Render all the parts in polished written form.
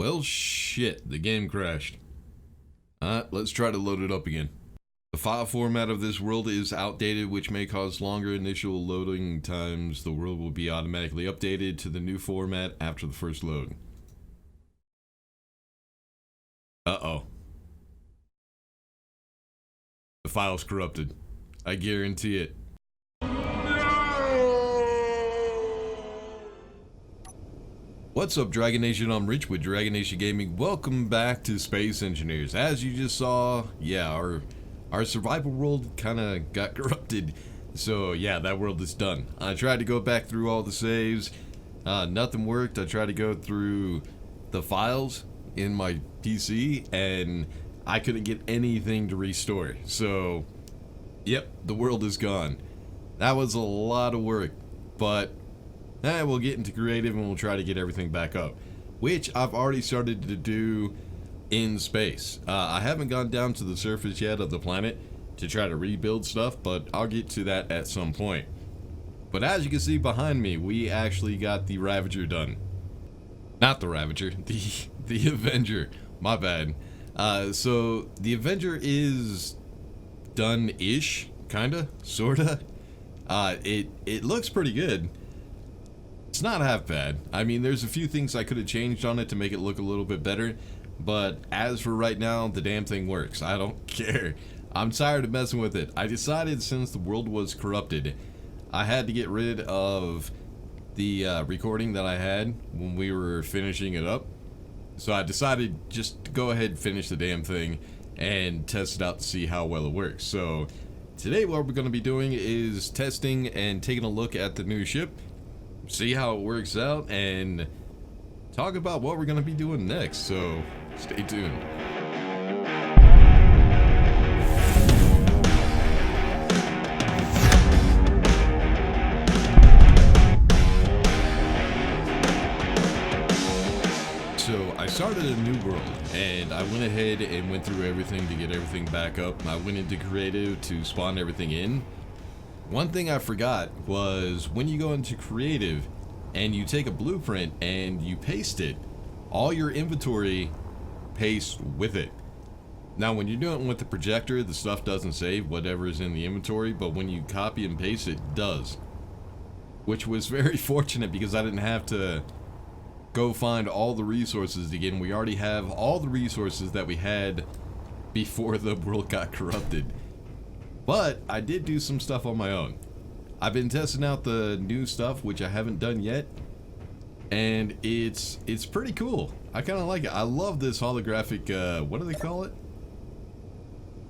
Well, shit, the game crashed. Let's try to load it up again. The file format of this world is outdated, which may cause longer initial loading times. The world will be automatically updated to the new format after the first load. Uh-oh. The file's corrupted. I guarantee it. What's up, Dragon Nation? I'm Rich with Dragon Nation Gaming. Welcome back to Space Engineers. As you just saw, yeah, our survival world kind of got corrupted. So yeah, that world is done. I tried to go back through all the saves. Nothing worked. I tried to go through the files in my PC and I couldn't get anything to restore. So, yep, the world is gone. That was a lot of work, but we'll get into creative and we'll try to get everything back up, which I've already started to do in space. I haven't gone down to the surface yet of the planet to try to rebuild stuff, but I'll get to that at some point. But as you can see behind me, we actually got the Ravager done. Not the Ravager, the Avenger. My bad. So the Avenger is done-ish, kinda, sorta. It looks pretty good. It's not half bad. I mean, there's a few things I could have changed on it to make it look a little bit better, but as for right now, the damn thing works. I don't care. I'm tired of messing with it. I decided since the world was corrupted, I had to get rid of the recording that I had when we were finishing it up. So I decided just to go ahead and finish the damn thing and test it out to see how well it works. So today what we're going to be doing is testing and taking a look at the new ship, see how it works out, and talk about what we're going to be doing next. So stay tuned. So I started a new world and I went ahead and went through everything to get everything back up. I went into creative to spawn everything in. One thing I forgot was when you go into creative and you take a blueprint and you paste it, all your inventory pastes with it. Now when you're doing it with the projector, the stuff doesn't save whatever is in the inventory, but when you copy and paste it does. Which was very fortunate because I didn't have to go find all the resources again. We already have all the resources that we had before the world got corrupted. But I did do some stuff on my own. I've been testing out the new stuff, which I haven't done yet, and it's pretty cool. I kind of like it. I love this holographic, what do they call it?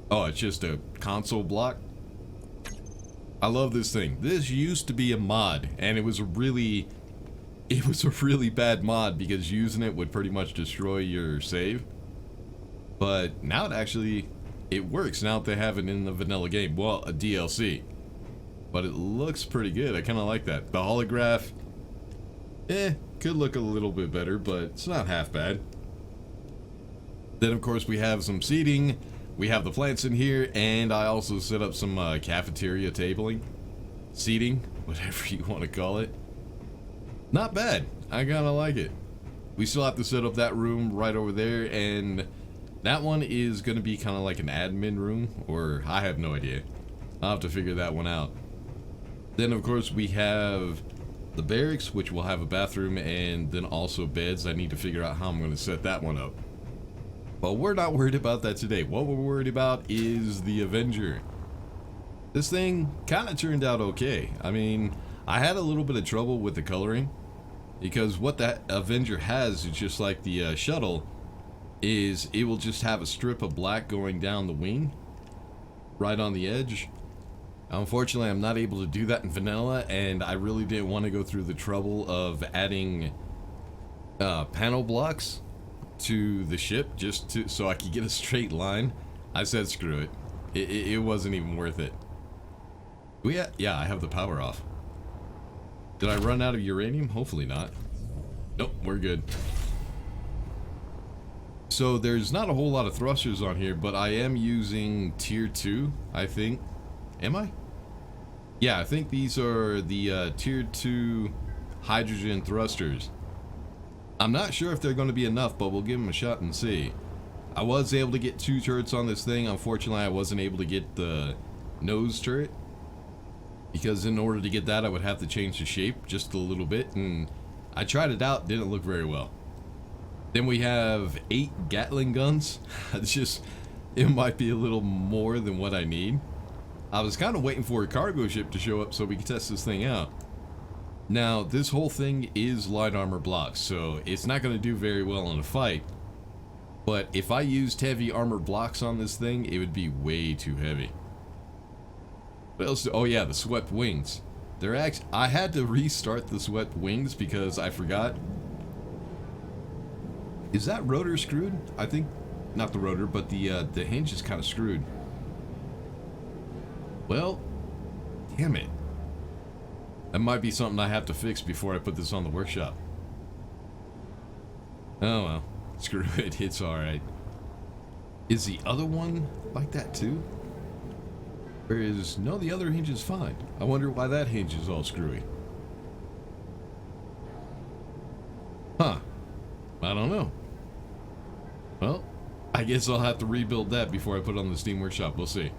Oh, it's just a console block. I love this thing. This used to be a mod, and it was a really bad mod because using it would pretty much destroy your save. But now it works now that they have it in the vanilla game. Well, a DLC. But it looks pretty good. I kind of like that. The holograph, could look a little bit better, but it's not half bad. Then, of course, we have some seating. We have the plants in here, and I also set up some cafeteria tabling. Seating, whatever you want to call it. Not bad. I kind of like it. We still have to set up that room right over there, and that one is going to be kind of like an admin room, or I have no idea. I'll have to figure that one out. Then, of course, we have the barracks, which will have a bathroom and then also beds. I need to figure out how I'm going to set that one up. But we're not worried about that today. What we're worried about is the Avenger. This thing kind of turned out okay. I mean, I had a little bit of trouble with the coloring because what that Avenger has is just like the shuttle, is it will just have a strip of black going down the wing right on the edge. Unfortunately, I'm not able to do that in vanilla, and I really didn't want to go through the trouble of adding panel blocks to the ship so I could get a straight line. I said screw it. It wasn't even worth it. Yeah, I have the power off. Did I run out of uranium? Hopefully not. Nope, we're good. So there's not a whole lot of thrusters on here, but I am using tier 2, I think. Am I? Yeah, I think these are the tier 2 hydrogen thrusters. I'm not sure if they're going to be enough, but we'll give them a shot and see. I was able to get 2 turrets on this thing. Unfortunately, I wasn't able to get the nose turret, because in order to get that, I would have to change the shape just a little bit, and I tried it out, didn't look very well. Then we have 8 Gatling guns. It's just, it might be a little more than what I need. I was kind of waiting for a cargo ship to show up so we could test this thing out. Now, this whole thing is light armor blocks, so it's not going to do very well in a fight. But if I used heavy armor blocks on this thing, it would be way too heavy. What else? Oh yeah, the swept wings. I had to restart the swept wings because I forgot. Is that rotor screwed? I think not the rotor, but the hinge is kind of screwed. Well, damn it. That might be something I have to fix before I put this on the workshop. Oh well, screw it, it's alright. Is the other one like that too? Or is... no, the other hinge is fine. I wonder why that hinge is all screwy. Huh. I don't know. Well, I guess I'll have to rebuild that before I put it on the Steam Workshop. We'll see.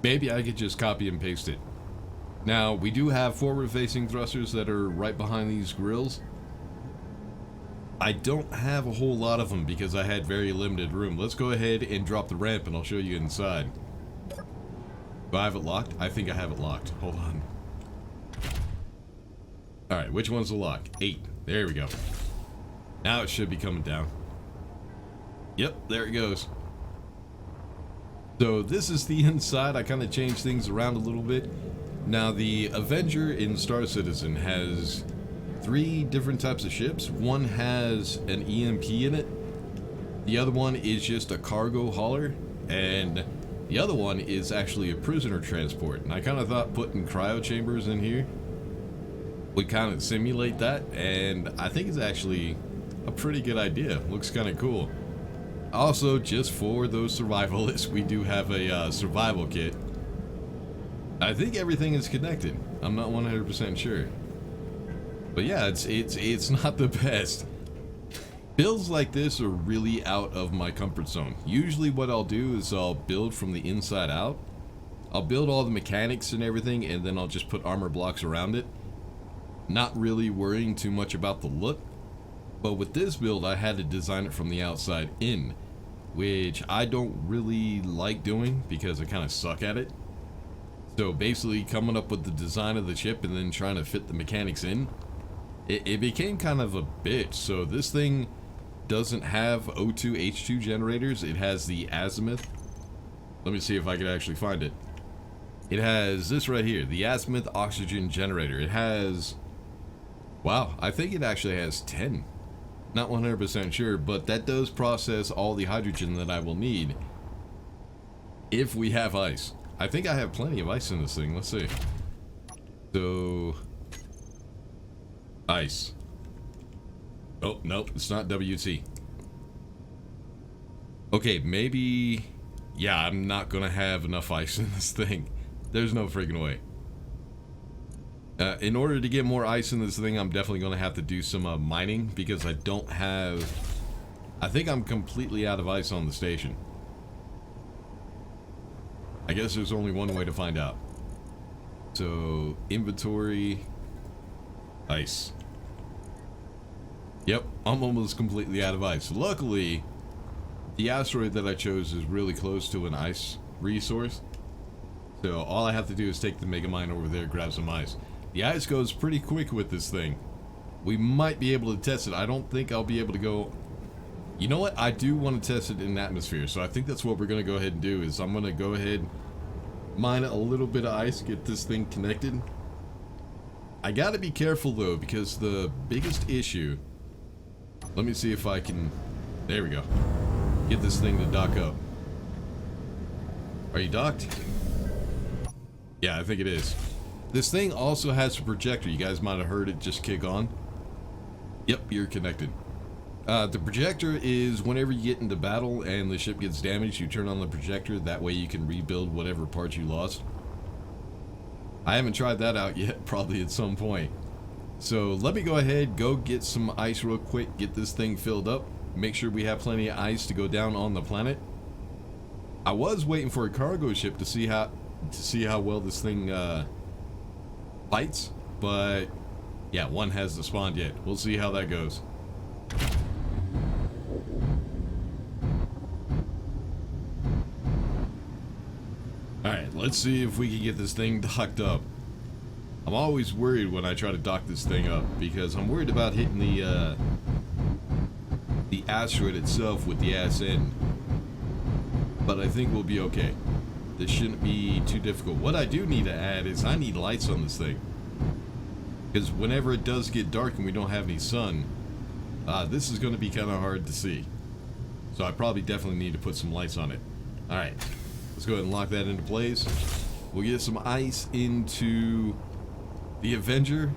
Maybe I could just copy and paste it. Now, we do have forward-facing thrusters that are right behind these grills. I don't have a whole lot of them because I had very limited room. Let's go ahead and drop the ramp and I'll show you inside. Do I have it locked? I think I have it locked. Hold on. Alright, which one's the lock? 8. There we go. Now it should be coming down. Yep, there it goes. So this is the inside. I kind of changed things around a little bit. Now the Avenger in Star Citizen has 3 different types of ships. One has an EMP in it. The other one is just a cargo hauler. And the other one is actually a prisoner transport. And I kind of thought putting cryo chambers in here would kind of simulate that. And I think it's actually a pretty good idea. Looks kind of cool. Also, just for those survivalists, we do have a survival kit. I think everything is connected. I'm not 100% sure. But yeah, it's not the best. Builds like this are really out of my comfort zone. Usually what I'll do is I'll build from the inside out. I'll build all the mechanics and everything, and then I'll just put armor blocks around it. Not really worrying too much about the look. But with this build, I had to design it from the outside in, which I don't really like doing because I kind of suck at it. So basically coming up with the design of the ship and then trying to fit the mechanics in, it became kind of a bitch. So this thing doesn't have O2 H2 generators. It has the azimuth. Let me see if I can actually find it. It has this right here, the azimuth oxygen generator. It has, wow, I think it actually has 10. Not 100% sure, but that does process all the hydrogen that I will need if we have ice. I think I have plenty of ice in this thing. Let's see. So, ice. Oh, nope, it's not WT. Okay, maybe... yeah, I'm not gonna have enough ice in this thing. There's no freaking way. In order to get more ice in this thing, I'm definitely gonna have to do some mining, because I don't have... I think I'm completely out of ice on the station. I guess there's only one way to find out. So, inventory, ice. Yep, I'm almost completely out of ice. Luckily, the asteroid that I chose is really close to an ice resource. So all I have to do is take the mega mine over there, grab some ice. The ice goes pretty quick with this thing. We might be able to test it. I don't think I'll be able to go... You know what? I do want to test it in atmosphere, so I think that's what we're going to go ahead and do. Is I'm going to go ahead, mine a little bit of ice, get this thing connected. I got to be careful though, because the biggest issue... Let me see if I can... There we go. Get this thing to dock up. Are you docked? Yeah, I think it is. This thing also has a projector. You guys might have heard it just kick on. Yep, you're connected. The projector is whenever you get into battle and the ship gets damaged, you turn on the projector. That way you can rebuild whatever parts you lost. I haven't tried that out yet, probably at some point. So let me go ahead, go get some ice real quick, get this thing filled up, make sure we have plenty of ice to go down on the planet. I was waiting for a cargo ship to see how well this thing fights, but yeah, one hasn't spawned yet. We'll see how that goes. Alright, let's see if we can get this thing docked up. I'm always worried when I try to dock this thing up because I'm worried about hitting the asteroid itself with the ass end. But I think we'll be okay. This shouldn't be too difficult. What I do need to add is I need lights on this thing. Because whenever it does get dark and we don't have any sun, this is going to be kind of hard to see. So I probably definitely need to put some lights on it. Alright, let's go ahead and lock that into place. We'll get some ice into the Avenger.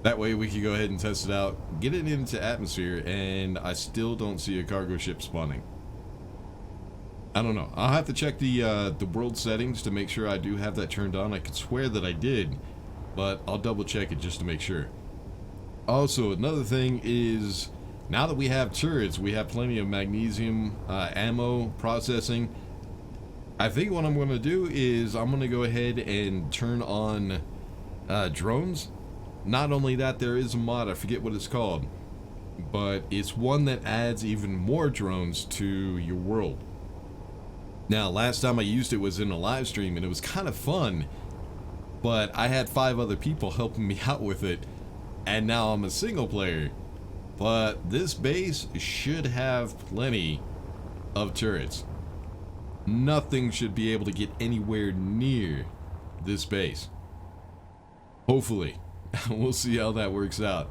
That way we can go ahead and test it out, get it into atmosphere, and I still don't see a cargo ship spawning. I don't know. I'll have to check the world settings to make sure I do have that turned on. I could swear that I did, but I'll double check it just to make sure. Also, another thing is, now that we have turrets, we have plenty of magnesium ammo processing. I think what I'm going to do is I'm going to go ahead and turn on drones. Not only that, there is a mod, I forget what it's called, but it's one that adds even more drones to your world. Now, last time I used it was in a live stream and it was kind of fun, but I had 5 other people helping me out with it, and now I'm a single player. But this base should have plenty of turrets. Nothing should be able to get anywhere near this base. Hopefully. We'll see how that works out.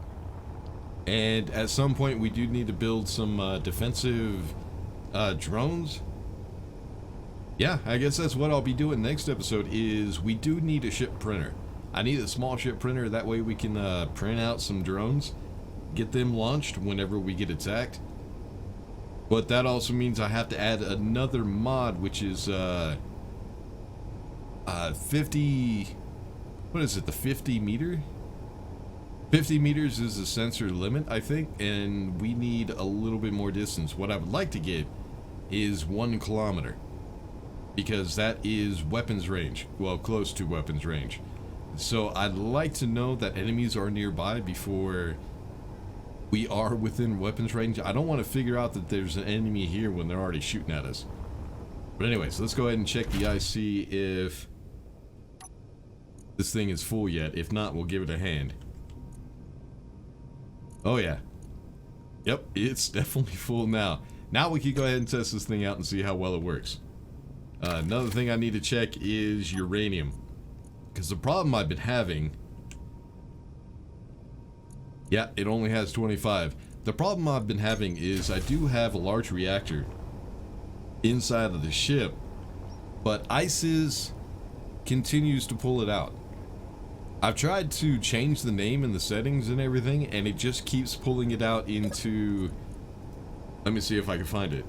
And at some point we do need to build some defensive drones. Yeah, I guess that's what I'll be doing next episode. Is we do need a ship printer. I need a small ship printer, that way we can print out some drones, get them launched whenever we get attacked. But that also means I have to add another mod, which is 50, what is it, the 50 meter? 50 meters is the sensor limit, I think, and we need a little bit more distance. What I would like to get is 1 kilometer, because that is weapons range, well, close to weapons range. So I'd like to know that enemies are nearby before we are within weapons range. I don't want to figure out that there's an enemy here when they're already shooting at us. But anyways, let's go ahead and check the IC if this thing is full yet. If not, we'll give it a hand. Oh yeah. Yep, it's definitely full now. Now we can go ahead and test this thing out and see how well it works. Another thing I need to check is uranium. Because the problem I've been having... Yeah, it only has 25. The problem I've been having is I do have a large reactor inside of the ship, but ISIS continues to pull it out. I've tried to change the name and the settings and everything, and it just keeps pulling it out into... Let me see if I can find it.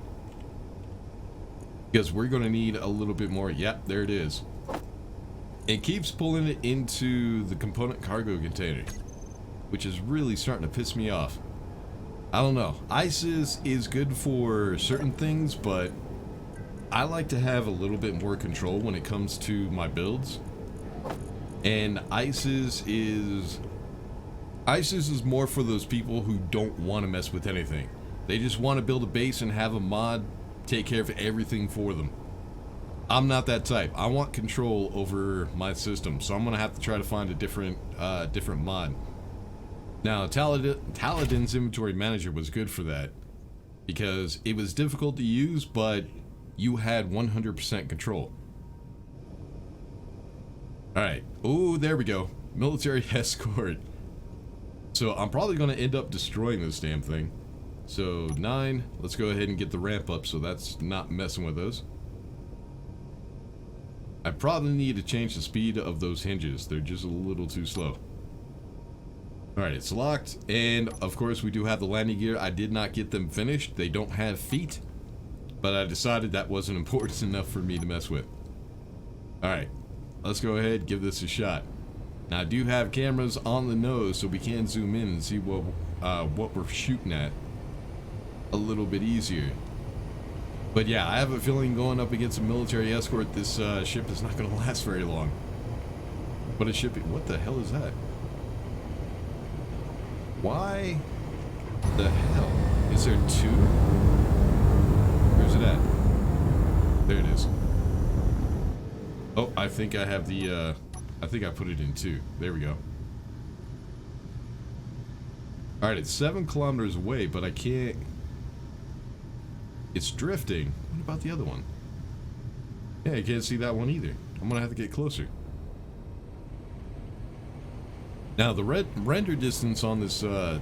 Because we're going to need a little bit more. Yep, there it is. It keeps pulling it into the component cargo container, which is really starting to piss me off. I don't know. ISIS is good for certain things, but I like to have a little bit more control when it comes to my builds. And ISIS is more for those people who don't want to mess with anything. They just want to build a base and have a mod take care of everything for them. I'm not that type. I want control over my system, so I'm gonna have to try to find a different mod. Now, Taladin's inventory manager was good for that, because it was difficult to use, but you had 100% control. Alright. Oh, there we go. Military escort. So I'm probably going to end up destroying this damn thing. So 9. Let's go ahead and get the ramp up so that's not messing with us. I probably need to change the speed of those hinges. They're just a little too slow. Alright, it's locked. And of course we do have the landing gear. I did not get them finished. They don't have feet. But I decided that wasn't important enough for me to mess with. Alright. Let's go ahead, give this a shot. Now I do have cameras on the nose, so we can zoom in and see what we're shooting at a little bit easier. But yeah, I have a feeling going up against a military escort, this ship is not going to last very long. But it should be. What the hell is that? Why the hell? Is there two? Where's it at? There it is. Oh, I think I have the, I think I put it in two. There we go. Alright, it's 7 kilometers away, but I can't... It's drifting. What about the other one? Yeah, I can't see that one either. I'm gonna have to get closer. Now, the render distance on this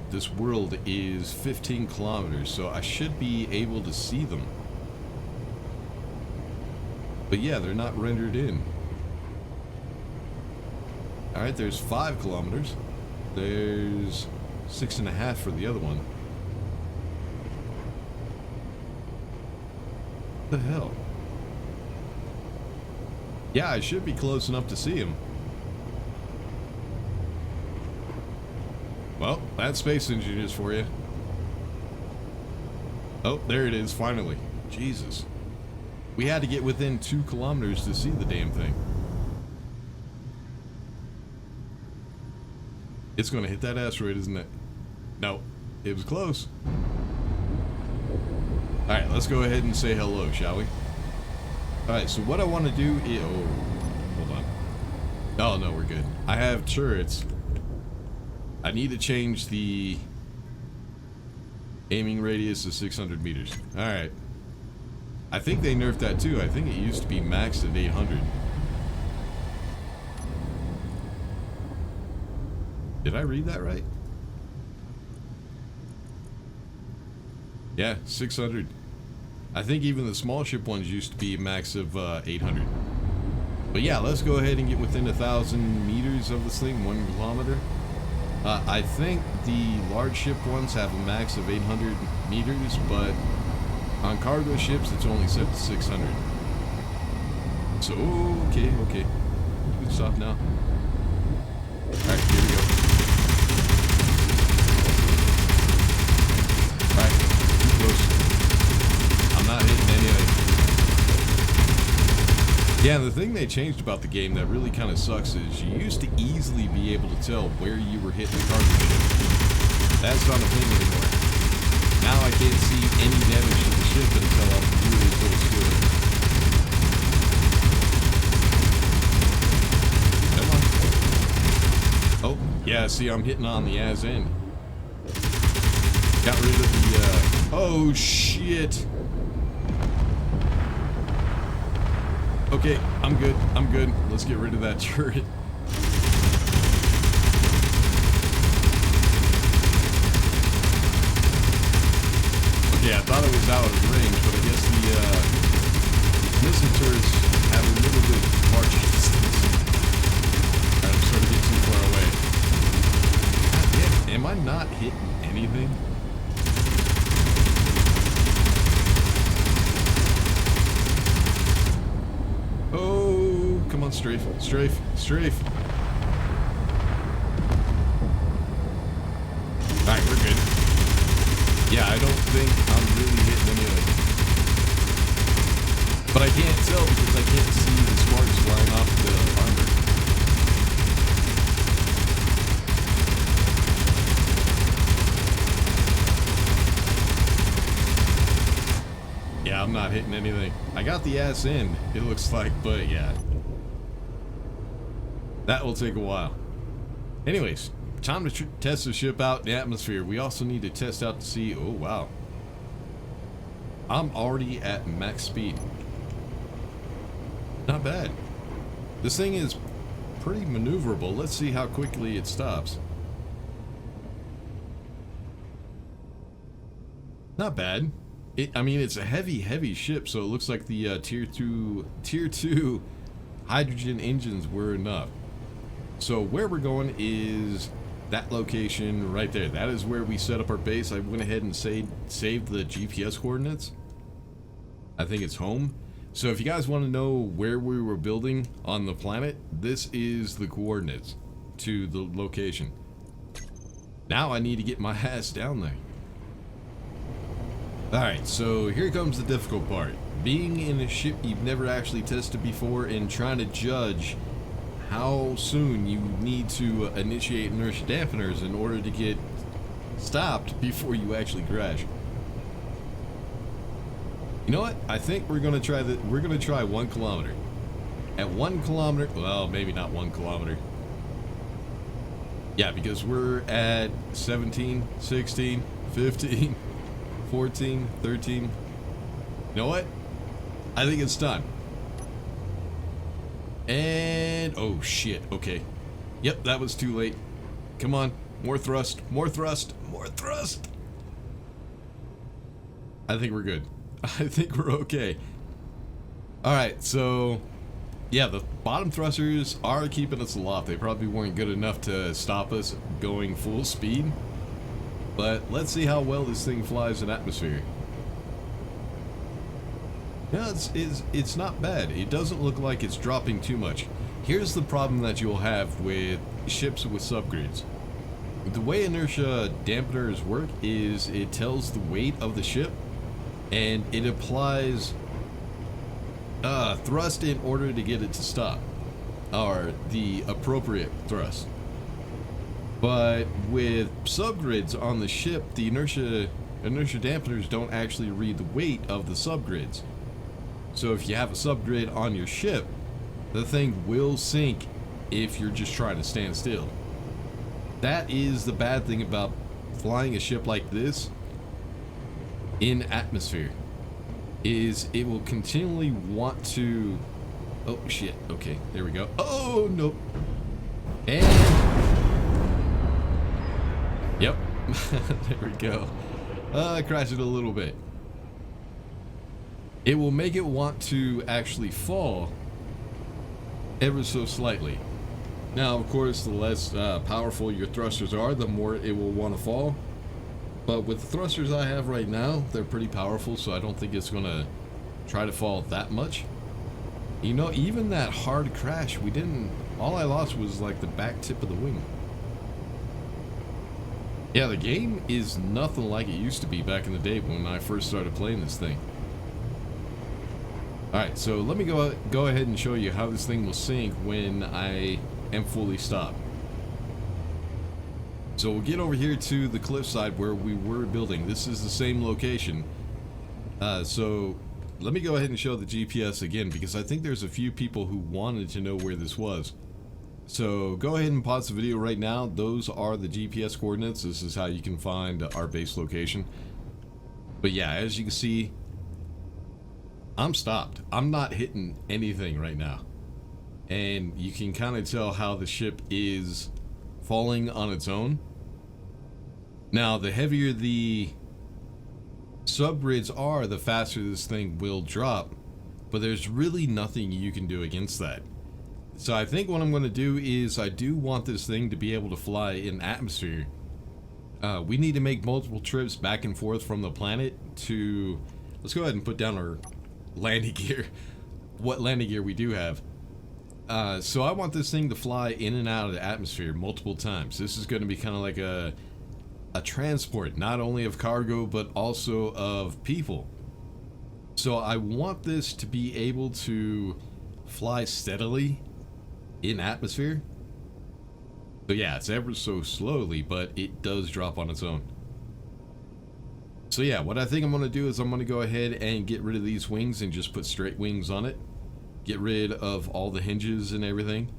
this world is 15 kilometers, so I should be able to see them. But yeah, they're not rendered in. Alright, there's 5 kilometers. There's 6.5 for the other one. What the hell? Yeah, I should be close enough to see him. Well, that's Space Engineers for you. Oh, there it is, finally. Jesus. We had to get within 2 kilometers to see the damn thing. It's gonna hit that asteroid, isn't it? No, it was close. Alright, let's go ahead and say hello, shall we? Alright, so what I want to do is... Oh, hold on. Oh, no, we're good. I have turrets. I need to change the aiming radius to 600 meters. Alright. I think they nerfed that too. I think it used to be maxed at 800. Did I read that right? Yeah, 600. I think even the small ship ones used to be a max of 800. But yeah, let's go ahead and get within 1,000 meters of this thing, 1 kilometer. I think the large ship ones have a max of 800 meters, but on cargo ships it's only set to 600. So, okay. You can stop now. Alright, here we go. Alright, too close. I'm not hitting any of it. Yeah, the thing they changed about the game that really kind of sucks is you used to easily be able to tell where you were hitting the cargo ship. That's not a thing anymore. Now I can't see any damage to the ship until I'm really close to it. Come on. Oh, yeah, see, I'm hitting on the as end. Got rid of the, oh, shit. Okay, I'm good. Let's get rid of that turret. Okay, I thought it was out of range, but I guess the missile turrets have a little bit large distance. Alright, I'm starting to get too far away. God damn it, am I not hitting anything? Oh, come on, strafe. Alright, we're good. Yeah, I don't think I'm really hitting any of it. But I can't tell because I can't see the sparks flying off the armor. Yeah, I'm not hitting anything. I got the ass in, it looks like, but yeah. That will take a while. Anyways, time to test the ship out in the atmosphere. We also need to test out to see... Oh, wow. I'm already at max speed. Not bad. This thing is pretty maneuverable. Let's see how quickly it stops. Not bad. I mean, it's a heavy ship, so it looks like the tier 2 hydrogen engines were enough. So where we're going is that location right there. That is where we set up our base. I went ahead and saved the GPS coordinates. I think it's home. So if you guys want to know where we were building on the planet, this is the coordinates. to the location. Now I need to get my ass down there. Alright, so here comes the difficult part. Being in a ship you've never actually tested before and trying to judge how soon you need to initiate inertia dampeners in order to get stopped before you actually crash. You know what? I think we're gonna try 1 kilometer. At 1 kilometer, well, maybe not 1 kilometer. Yeah, because we're at 17, 16, 15, 14, 13. You know what? I think it's done. And, oh shit, okay. Yep, that was too late. Come on, more thrust, more thrust, more thrust. I think we're good. I think we're okay. Alright, so yeah, the bottom thrusters are keeping us aloft. They probably weren't good enough to stop us going full speed. But let's see how well this thing flies in atmosphere. Yeah, it's not bad. It doesn't look like it's dropping too much. Here's the problem that you'll have with ships with subgrids. The way inertia dampeners work is it tells the weight of the ship and it applies thrust in order to get it to stop, or the appropriate thrust. But with subgrids on the ship, the inertia dampeners don't actually read the weight of the subgrids. So if you have a subgrid on your ship, the thing will sink if you're just trying to stand still. That is the bad thing about flying a ship like this in atmosphere, is it will continually want to... Oh shit, okay, there we go. Oh no. And yep. There we go. I crashed it a little bit. It will make it want to actually fall ever so slightly. Now, of course, the less powerful your thrusters are, the more it will want to fall. But with the thrusters I have right now, they're pretty powerful, so I don't think it's going to try to fall that much. You know, even that hard crash, we didn't... All I lost was like the back tip of the wing. Yeah, the game is nothing like it used to be back in the day when I first started playing this thing. Alright, so let me go ahead and show you how this thing will sink when I am fully stopped. So we'll get over here to the cliffside where we were building. This is the same location. So let me go ahead and show the GPS again, because I think there's a few people who wanted to know where this was. So go ahead and pause the video right now. Those are the GPS coordinates. This is how you can find our base location. But yeah, as you can see, I'm stopped. I'm not hitting anything right now. And you can kind of tell how the ship is falling on its own. Now, the heavier the subgrids are, the faster this thing will drop. But there's really nothing you can do against that. So I think what I'm going to do is I do want this thing to be able to fly in atmosphere. We need to make multiple trips back and forth from the planet to... Let's go ahead and put down our landing gear. What landing gear we do have. So I want this thing to fly in and out of the atmosphere multiple times. This is going to be kind of like a transport, not only of cargo, but also of people. So I want this to be able to fly steadily in atmosphere. So yeah, it's ever so slowly, but it does drop on its own. So yeah, what I think I'm going to do is I'm going to go ahead and get rid of these wings and just put straight wings on it. Get rid of all the hinges and everything.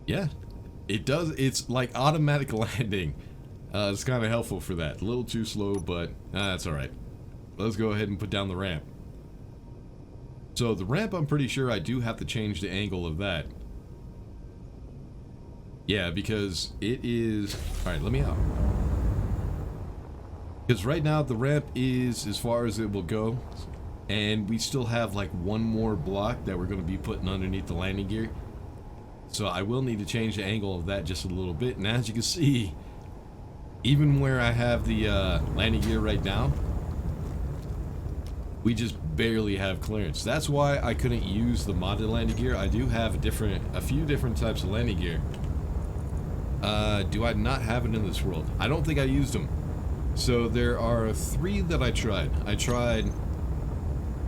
Yeah, it does. It's like automatic landing. It's kind of helpful for that. A little too slow, but that's alright. Let's go ahead and put down the ramp. So the ramp, I'm pretty sure I do have to change the angle of that. Yeah, because it is... Alright, let me out. Because right now the ramp is as far as it will go. And we still have like one more block that we're going to be putting underneath the landing gear. So I will need to change the angle of that just a little bit. And as you can see, even where I have the landing gear right now, we just barely have clearance. That's why I couldn't use the modded landing gear. I do have a few different types of landing gear. Do I not have it in this world? I don't think I used them. So there are 3 that I tried.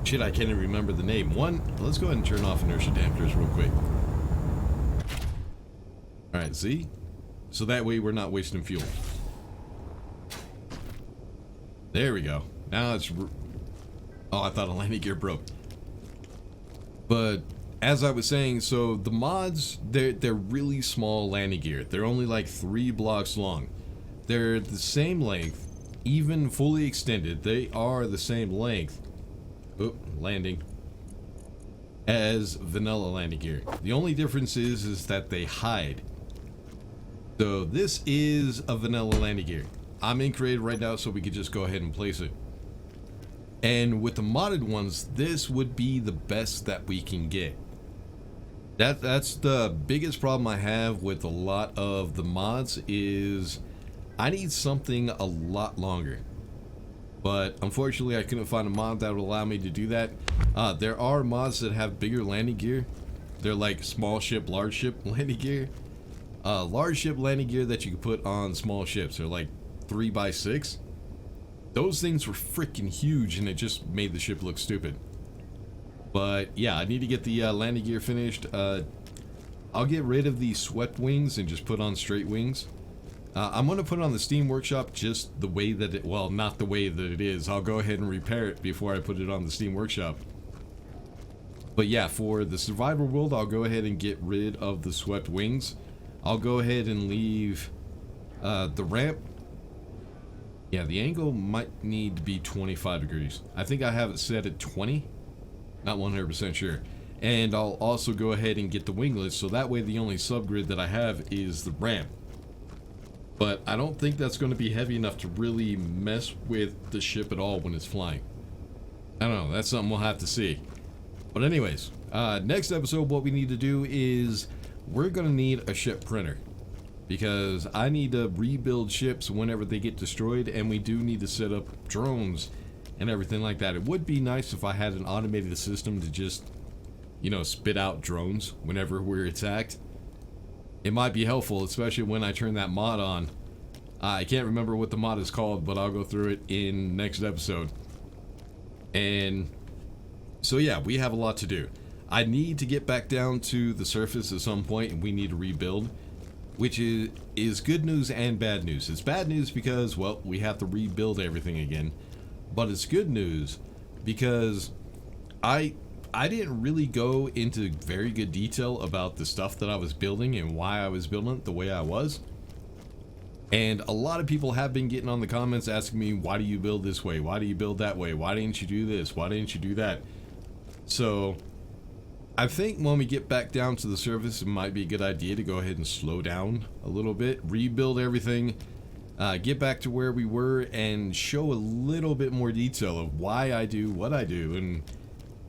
Shit, I can't even remember the name. One, let's go ahead and turn off inertia dampers real quick. Alright, see? So that way we're not wasting fuel. There we go. Now it's... Oh, I thought a landing gear broke. But as I was saying, so the mods, they're really small landing gear. They're only like 3 blocks long. They're the same length, even fully extended. They are the same length. Oop, landing. As vanilla landing gear. The only difference is that they hide. So this is a vanilla landing gear. I'm in creative right now, so we could just go ahead and place it. And with the modded ones, this would be the best that we can get. That's the biggest problem I have with a lot of the mods is I need something a lot longer. But unfortunately, I couldn't find a mod that would allow me to do that. There are mods that have bigger landing gear. They're like small ship, large ship landing gear. Large ship landing gear that you can put on small ships. They're like 3x6. Those things were freaking huge, and it just made the ship look stupid. But yeah, I need to get the landing gear finished. I'll get rid of the swept wings and just put on straight wings. I'm going to put it on the Steam Workshop just the way that it... Well, not the way that it is. I'll go ahead and repair it before I put it on the Steam Workshop. But yeah, for the survivor world, I'll go ahead and get rid of the swept wings. I'll go ahead and leave the ramp. Yeah, the angle might need to be 25 degrees. I think I have it set at 20. Not 100% sure. And I'll also go ahead and get the winglets, so that way the only subgrid that I have is the ramp. But I don't think that's going to be heavy enough to really mess with the ship at all when it's flying. I don't know, that's something we'll have to see. But anyways, next episode what we need to do is we're going to need a ship printer. Because I need to rebuild ships whenever they get destroyed, and we do need to set up drones and everything like that. It would be nice if I had an automated system to just, you know, spit out drones whenever we're attacked. It might be helpful, especially when I turn that mod on. I can't remember what the mod is called, but I'll go through it in next episode. And so yeah, we have a lot to do. I need to get back down to the surface at some point, and we need to rebuild. Which is good news and bad news. It's bad news because, well, we have to rebuild everything again. But it's good news because I didn't really go into very good detail about the stuff that I was building and why I was building it the way I was. And a lot of people have been getting on the comments asking me, why do you build this way? Why do you build that way? Why didn't you do this? Why didn't you do that? So I think when we get back down to the surface, it might be a good idea to go ahead and slow down a little bit, rebuild everything, get back to where we were, and show a little bit more detail of why I do what I do and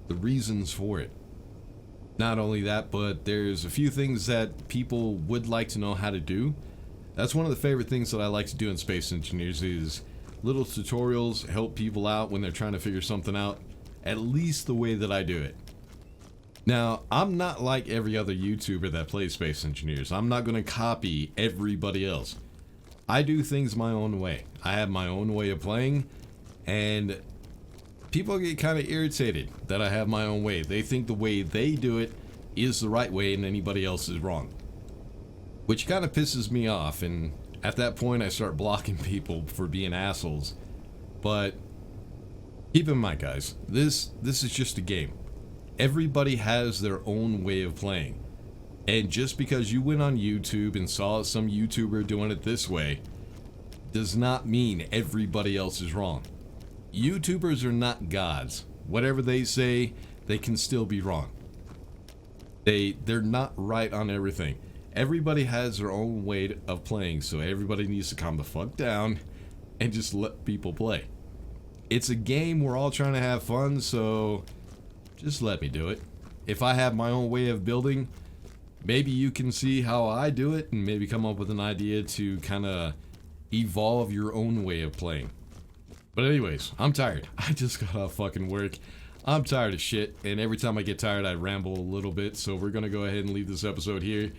the reasons for it. Not only that, but there's a few things that people would like to know how to do. That's one of the favorite things that I like to do in Space Engineers is little tutorials, help people out when they're trying to figure something out, at least the way that I do it. Now, I'm not like every other YouTuber that plays Space Engineers. I'm not going to copy everybody else. I do things my own way. I have my own way of playing, and people get kind of irritated that I have my own way. They think the way they do it is the right way and anybody else is wrong. Which kind of pisses me off, and at that point I start blocking people for being assholes. But keep in mind, guys, this is just a game. Everybody has their own way of playing. And just because you went on YouTube and saw some YouTuber doing it this way does not mean everybody else is wrong. YouTubers are not gods. Whatever they say, they can still be wrong. They're not right on everything. Everybody has their own way of playing, so everybody needs to calm the fuck down and just let people play. It's a game, we're all trying to have fun, so just let me do it. If I have my own way of building, maybe you can see how I do it and maybe come up with an idea to kind of evolve your own way of playing. But anyways, I'm tired. I just got off fucking work. I'm tired of shit, and every time I get tired, I ramble a little bit, so we're gonna go ahead and leave this episode here.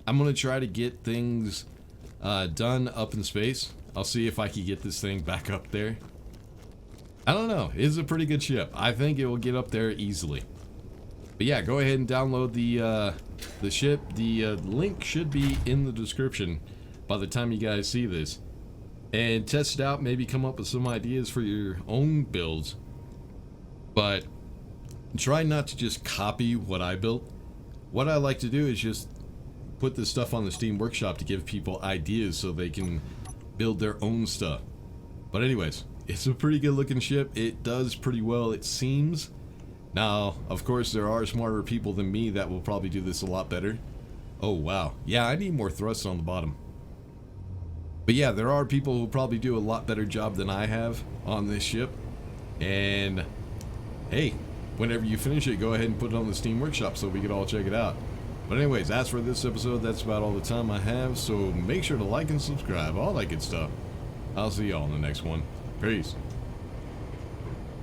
I'm gonna try to get things done up in space. I'll see if I can get this thing back up there. I don't know. It's a pretty good ship. I think it will get up there easily. But yeah, go ahead and download the ship. The link should be in the description by the time you guys see this. And test it out, maybe come up with some ideas for your own builds. But try not to just copy what I built. What I like to do is just put this stuff on the Steam Workshop to give people ideas so they can build their own stuff. But anyways, it's a pretty good looking ship. It does pretty well, it seems. Now, of course, there are smarter people than me that will probably do this a lot better. Oh, wow. Yeah, I need more thrust on the bottom. But yeah, there are people who probably do a lot better job than I have on this ship. And hey, whenever you finish it, go ahead and put it on the Steam Workshop so we can all check it out. But anyways, as for this episode, that's about all the time I have. So make sure to like and subscribe, all that good stuff. I'll see y'all in the next one. Peace.